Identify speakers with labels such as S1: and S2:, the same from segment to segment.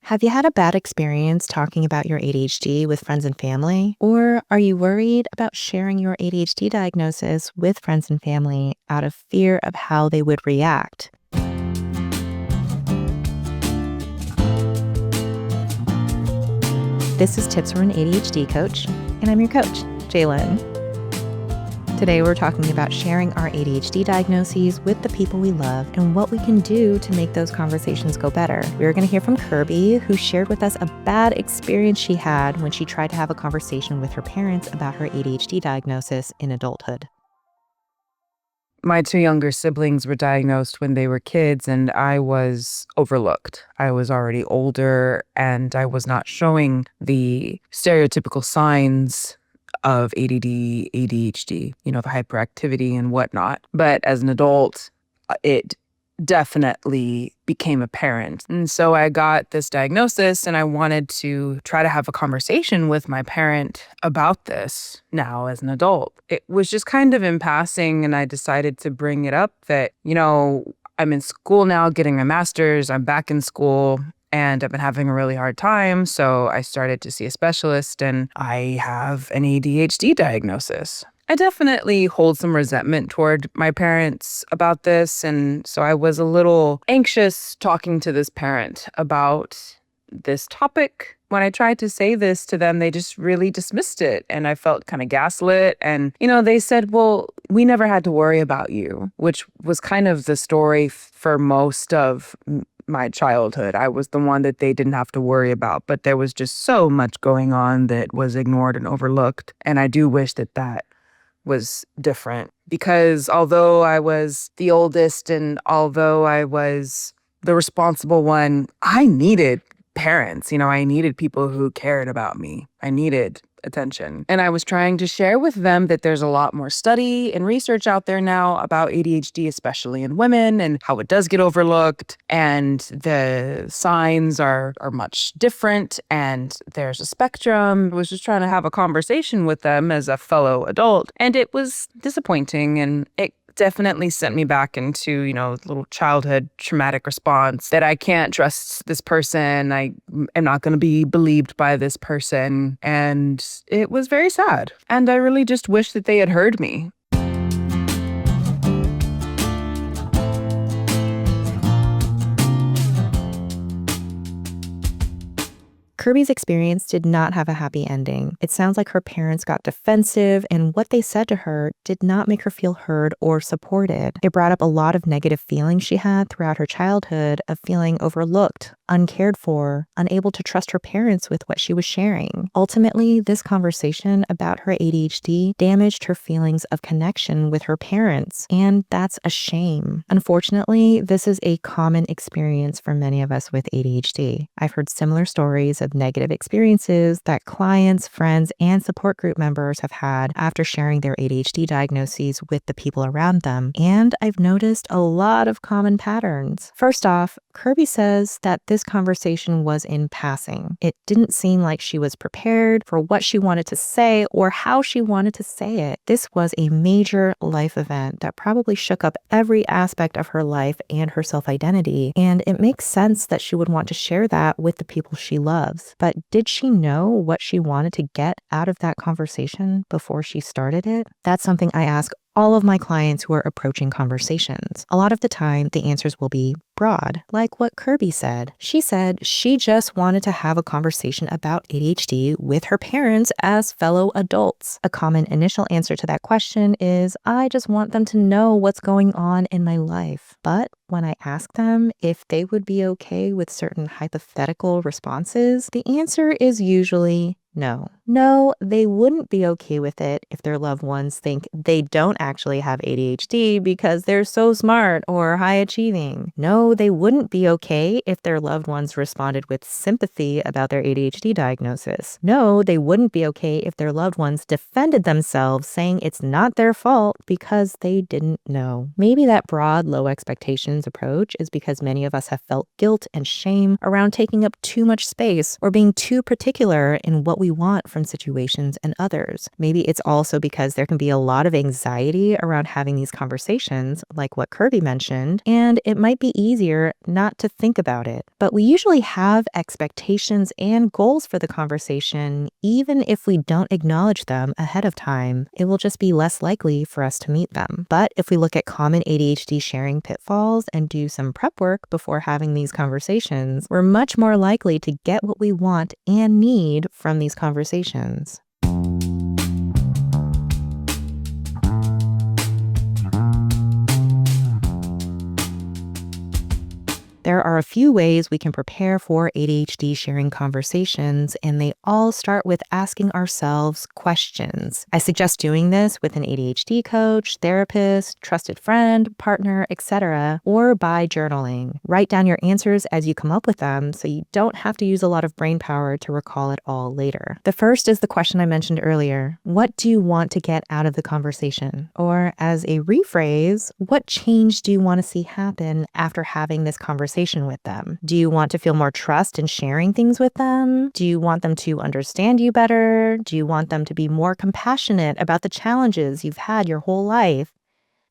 S1: Have you had a bad experience talking about your ADHD with friends and family? Or are you worried about sharing your ADHD diagnosis with friends and family out of fear of how they would react? This is Tips from an ADHD Coach, and I'm your coach, Jaye. Today, we're talking about sharing our ADHD diagnoses with the people we love and what we can do to make those conversations go better. We're going to hear from Kirby, who shared with us a bad experience she had when she tried to have a conversation with her parents about her ADHD diagnosis in adulthood.
S2: My two younger siblings were diagnosed when they were kids, and I was overlooked. I was already older, and I was not showing the stereotypical signs of ADD, ADHD, the hyperactivity and whatnot. But as an adult, it definitely became apparent. And so I got this diagnosis, and I wanted to try to have a conversation with my parent about this now as an adult. It was just kind of in passing, and I decided to bring it up that, I'm in school now getting my master's, I'm back in school, and I've been having a really hard time. So I started to see a specialist, and I have an ADHD diagnosis. I definitely hold some resentment toward my parents about this. And so I was a little anxious talking to this parent about this topic. When I tried to say this to them, they just really dismissed it. And I felt kind of gaslit. And, they said, well, we never had to worry about you, which was kind of the story for most of my childhood. I was the one that they didn't have to worry about, but there was just so much going on that was ignored and overlooked. And I do wish that was different, because although I was the oldest and although I was the responsible one, I needed parents. I needed people who cared about me. I needed attention. And I was trying to share with them that there's a lot more study and research out there now about ADHD, especially in women, and how it does get overlooked. And the signs are much different, and there's a spectrum. I was just trying to have a conversation with them as a fellow adult, and it was disappointing, and it definitely sent me back into, little childhood traumatic response that I can't trust this person. I am not going to be believed by this person. And it was very sad. And I really just wish that they had heard me.
S1: Kirby's experience did not have a happy ending. It sounds like her parents got defensive, and what they said to her did not make her feel heard or supported. It brought up a lot of negative feelings she had throughout her childhood of feeling overlooked, uncared for, unable to trust her parents with what she was sharing. Ultimately, this conversation about her ADHD damaged her feelings of connection with her parents, and that's a shame. Unfortunately, this is a common experience for many of us with ADHD. I've heard similar stories of negative experiences that clients, friends, and support group members have had after sharing their ADHD diagnoses with the people around them, and I've noticed a lot of common patterns. First off, Kirby says that this conversation was in passing. It didn't seem like she was prepared for what she wanted to say or how she wanted to say it. This was a major life event that probably shook up every aspect of her life and her self-identity, and it makes sense that she would want to share that with the people she loves. But did she know what she wanted to get out of that conversation before she started it? That's something I ask all of my clients who are approaching conversations. A lot of the time, the answers will be broad, like what Kirby said. She said she just wanted to have a conversation about ADHD with her parents as fellow adults. A common initial answer to that question is, I just want them to know what's going on in my life. But when I ask them if they would be okay with certain hypothetical responses, the answer is usually no. No, they wouldn't be okay with it if their loved ones think they don't actually have ADHD because they're so smart or high achieving. No, they wouldn't be okay if their loved ones responded with sympathy about their ADHD diagnosis. No, they wouldn't be okay if their loved ones defended themselves saying it's not their fault because they didn't know. Maybe that broad, low expectations approach is because many of us have felt guilt and shame around taking up too much space or being too particular in what we want from situations and others. Maybe it's also because there can be a lot of anxiety around having these conversations, like what Kirby mentioned, and it might be easier not to think about it. But we usually have expectations and goals for the conversation, even if we don't acknowledge them ahead of time. It will just be less likely for us to meet them. But if we look at common ADHD sharing pitfalls and do some prep work before having these conversations, we're much more likely to get what we want and need from these conversations. There are a few ways we can prepare for ADHD sharing conversations, and they all start with asking ourselves questions. I suggest doing this with an ADHD coach, therapist, trusted friend, partner, etc., or by journaling. Write down your answers as you come up with them so you don't have to use a lot of brain power to recall it all later. The first is the question I mentioned earlier. What do you want to get out of the conversation? Or as a rephrase, what change do you want to see happen after having this conversation with them? Do you want to feel more trust in sharing things with them? Do you want them to understand you better? Do you want them to be more compassionate about the challenges you've had your whole life?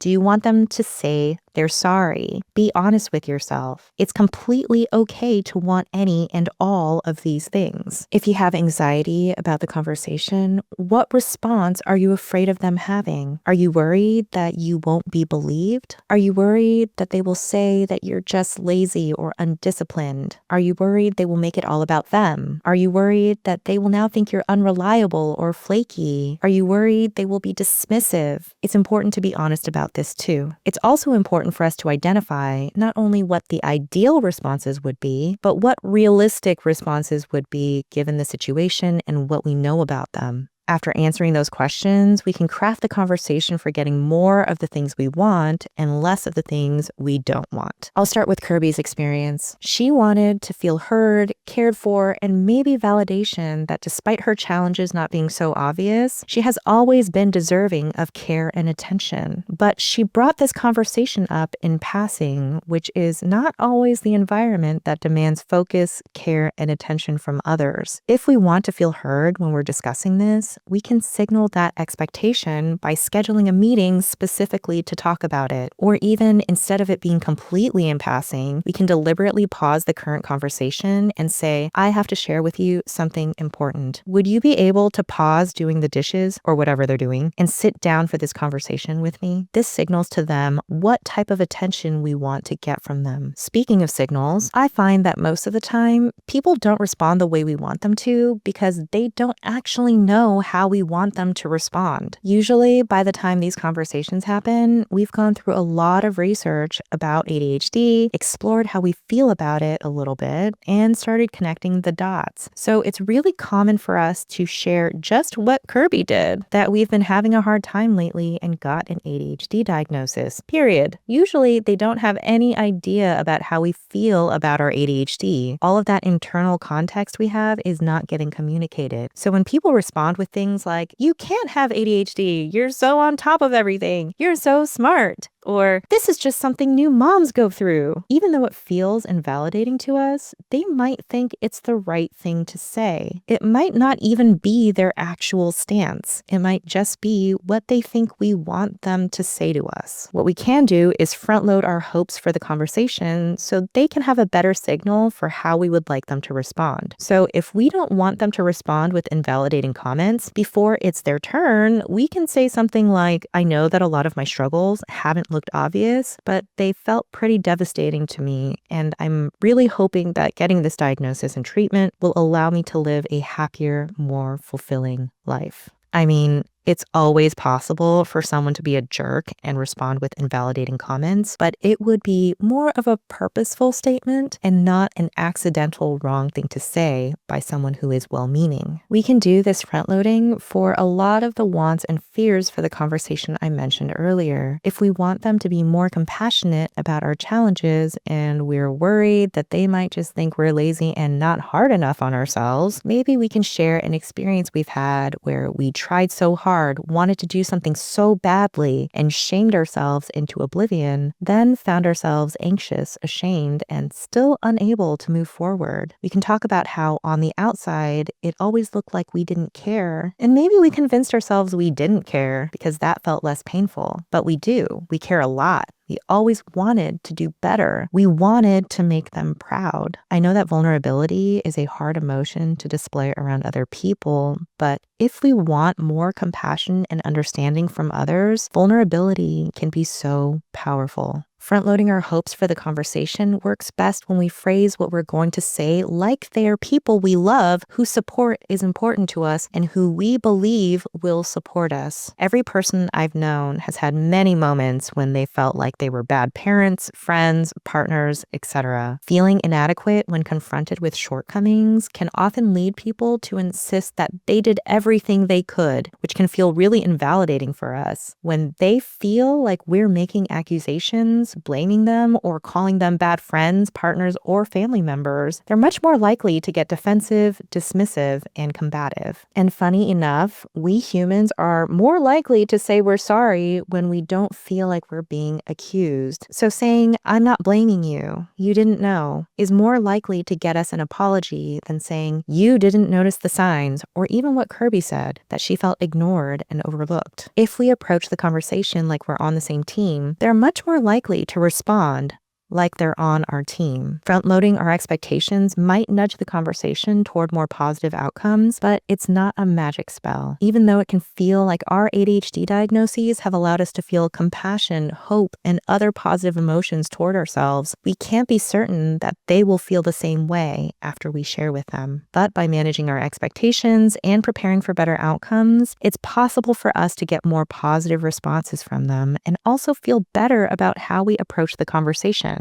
S1: Do you want them to say they're sorry? Be honest with yourself. It's completely okay to want any and all of these things. If you have anxiety about the conversation, what response are you afraid of them having? Are you worried that you won't be believed? Are you worried that they will say that you're just lazy or undisciplined? Are you worried they will make it all about them? Are you worried that they will now think you're unreliable or flaky? Are you worried they will be dismissive? It's important to be honest about this too. It's also important for us to identify not only what the ideal responses would be, but what realistic responses would be given the situation and what we know about them. After answering those questions, we can craft the conversation for getting more of the things we want and less of the things we don't want. I'll start with Kirby's experience. She wanted to feel heard, cared for, and maybe validation that despite her challenges not being so obvious, she has always been deserving of care and attention. But she brought this conversation up in passing, which is not always the environment that demands focus, care, and attention from others. If we want to feel heard when we're discussing this, we can signal that expectation by scheduling a meeting specifically to talk about it. Or even instead of it being completely in passing, we can deliberately pause the current conversation and say, I have to share with you something important. Would you be able to pause doing the dishes or whatever they're doing and sit down for this conversation with me? This signals to them what type of attention we want to get from them. Speaking of signals, I find that most of the time, people don't respond the way we want them to because they don't actually know how we want them to respond. Usually, by the time these conversations happen, we've gone through a lot of research about ADHD, explored how we feel about it a little bit, and started connecting the dots. So it's really common for us to share just what Kirby did, that we've been having a hard time lately and got an ADHD diagnosis, period. Usually, they don't have any idea about how we feel about our ADHD. All of that internal context we have is not getting communicated. So when people respond with things like, you can't have ADHD, you're so on top of everything, you're so smart, or this is just something new moms go through. Even though it feels invalidating to us, they might think it's the right thing to say. It might not even be their actual stance. It might just be what they think we want them to say to us. What we can do is front load our hopes for the conversation so they can have a better signal for how we would like them to respond. So if we don't want them to respond with invalidating comments before it's their turn, we can say something like, I know that a lot of my struggles haven't looked obvious, but they felt pretty devastating to me, and I'm really hoping that getting this diagnosis and treatment will allow me to live a happier, more fulfilling life. I mean, it's always possible for someone to be a jerk and respond with invalidating comments, but it would be more of a purposeful statement and not an accidental wrong thing to say by someone who is well-meaning. We can do this front-loading for a lot of the wants and fears for the conversation I mentioned earlier. If we want them to be more compassionate about our challenges and we're worried that they might just think we're lazy and not hard enough on ourselves, maybe we can share an experience we've had where we tried so hard hard, wanted to do something so badly, and shamed ourselves into oblivion, then found ourselves anxious, ashamed, and still unable to move forward. We can talk about how on the outside, it always looked like we didn't care, and maybe we convinced ourselves we didn't care because that felt less painful. But we do. We care a lot. We always wanted to do better. We wanted to make them proud. I know that vulnerability is a hard emotion to display around other people, but if we want more compassion and understanding from others, vulnerability can be so powerful. Front-loading our hopes for the conversation works best when we phrase what we're going to say like they are people we love, whose support is important to us, and who we believe will support us. Every person I've known has had many moments when they felt like they were bad parents, friends, partners, etc. Feeling inadequate when confronted with shortcomings can often lead people to insist that they did everything they could, which can feel really invalidating for us. When they feel like we're making accusations, blaming them, or calling them bad friends, partners, or family members, they're much more likely to get defensive, dismissive, and combative. And funny enough, we humans are more likely to say we're sorry when we don't feel like we're being accused. So saying, "I'm not blaming you, you didn't know," is more likely to get us an apology than saying, "You didn't notice the signs," or even what Kirby said, that she felt ignored and overlooked. If we approach the conversation like we're on the same team, they're much more likely to respond like they're on our team. Front-loading our expectations might nudge the conversation toward more positive outcomes, but it's not a magic spell. Even though it can feel like our ADHD diagnoses have allowed us to feel compassion, hope, and other positive emotions toward ourselves, we can't be certain that they will feel the same way after we share with them. But by managing our expectations and preparing for better outcomes, it's possible for us to get more positive responses from them and also feel better about how we approach the conversation.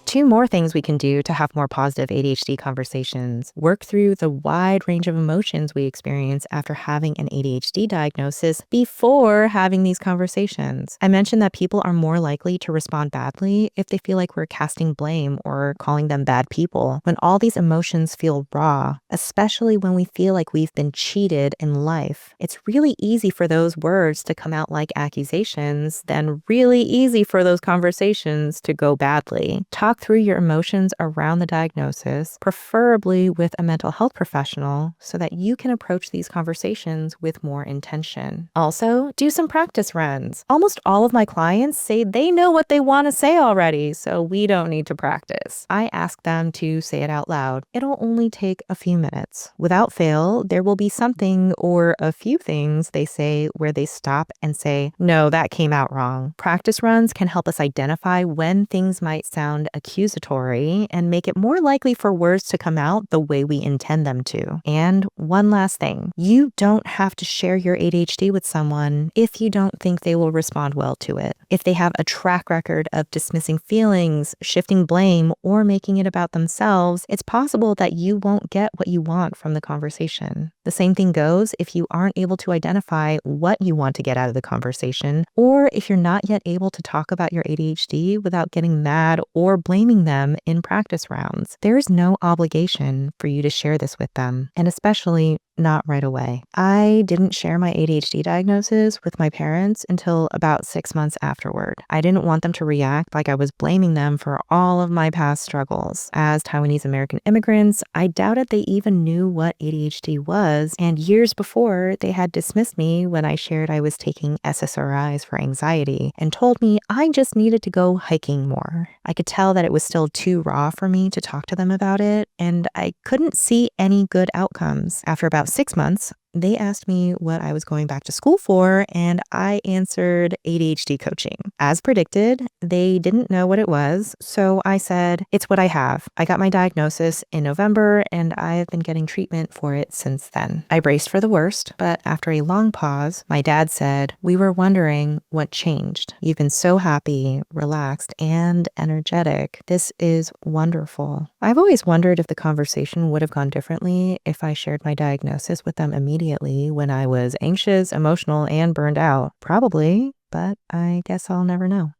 S1: Two more things we can do to have more positive ADHD conversations. Work through the wide range of emotions we experience after having an ADHD diagnosis before having these conversations. I mentioned that people are more likely to respond badly if they feel like we're casting blame or calling them bad people. When all these emotions feel raw, especially when we feel like we've been cheated in life, it's really easy for those words to come out like accusations, then really easy for those conversations to go badly. Talk through your emotions around the diagnosis, preferably with a mental health professional, so that you can approach these conversations with more intention. Also, do some practice runs. Almost all of my clients say they know what they want to say already, so we don't need to practice. I ask them to say it out loud. It'll only take a few minutes. Without fail, there will be something or a few things they say where they stop and say, "No, that came out wrong." Practice runs can help us identify when things might sound accusatory and make it more likely for words to come out the way we intend them to. And one last thing, you don't have to share your ADHD with someone if you don't think they will respond well to it. If they have a track record of dismissing feelings, shifting blame, or making it about themselves, it's possible that you won't get what you want from the conversation. The same thing goes if you aren't able to identify what you want to get out of the conversation, or if you're not yet able to talk about your ADHD without getting mad or blaming them in practice rounds. There is no obligation for you to share this with them, and especially not right away. I didn't share my ADHD diagnosis with my parents until about 6 months afterward. I didn't want them to react like I was blaming them for all of my past struggles. As Taiwanese American immigrants, I doubted they even knew what ADHD was, and years before, they had dismissed me when I shared I was taking SSRIs for anxiety and told me I just needed to go hiking more. I could tell that it was still too raw for me to talk to them about it, and I couldn't see any good outcomes. After about 6 months, they asked me what I was going back to school for, and I answered ADHD coaching. As predicted, they didn't know what it was, so I said, "It's what I have. I got my diagnosis in November, and I've been getting treatment for it since then." I braced for the worst, but after a long pause, my dad said, "We were wondering what changed. You've been so happy, relaxed, and energetic. This is wonderful." I've always wondered if the conversation would have gone differently if I shared my diagnosis with them immediately when I was anxious, emotional, and burned out. Probably, but I guess I'll never know.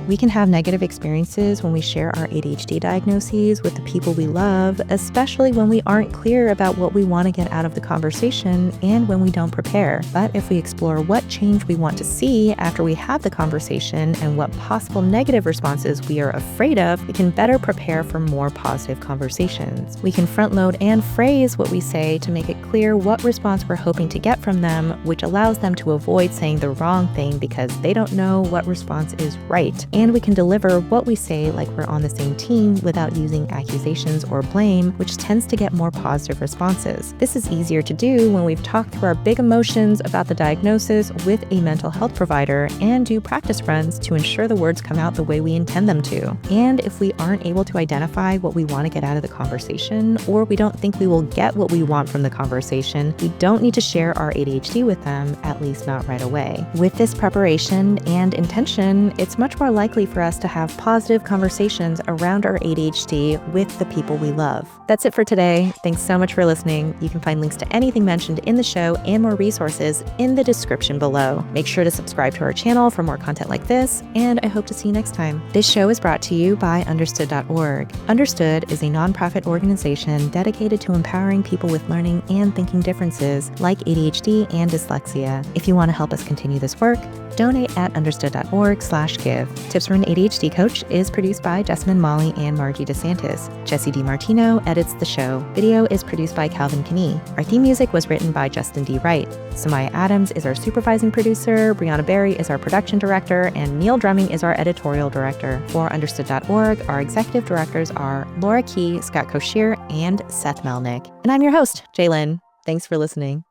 S1: We can have negative experiences when we share our ADHD diagnoses with the people we love, especially when we aren't clear about what we want to get out of the conversation and when we don't prepare. But if we explore what change we want to see after we have the conversation and what possible negative responses we are afraid of, we can better prepare for more positive conversations. We can front load and phrase what we say to make it clear what response we're hoping to get from them, which allows them to avoid saying the wrong thing because they don't know what response is right. And we can deliver what we say like we're on the same team without using accusations or blame, which tends to get more positive responses. This is easier to do when we've talked through our big emotions about the diagnosis with a mental health provider and do practice runs to ensure the words come out the way we intend them to. And if we aren't able to identify what we want to get out of the conversation, or we don't think we will get what we want from the conversation, we don't need to share our ADHD with them, at least not right away. With this preparation and intention, it's much more likely for us to have positive conversations around our ADHD with the people we love. That's it for today. Thanks so much for listening. You can find links to anything mentioned in the show and more resources in the description below. Make sure to subscribe to our channel for more content like this, and I hope to see you next time. This show is brought to you by Understood.org. Understood is a nonprofit organization dedicated to empowering people with learning and thinking differences like ADHD and dyslexia. If you want to help us continue this work, donate at understood.org/give. Tips from an ADHD Coach is produced by Jessamine Molly and Margie DeSantis. Jesse DiMartino edits the show. Video is produced by Calvin Kinney. Our theme music was written by Justin D. Wright. Samaya Adams is our supervising producer, Brianna Berry is our production director, and Neil Drumming is our editorial director. For Understood.org, our executive directors are Laura Key, Scott Koshier, and Seth Melnick. And I'm your host, Jaye. Thanks for listening.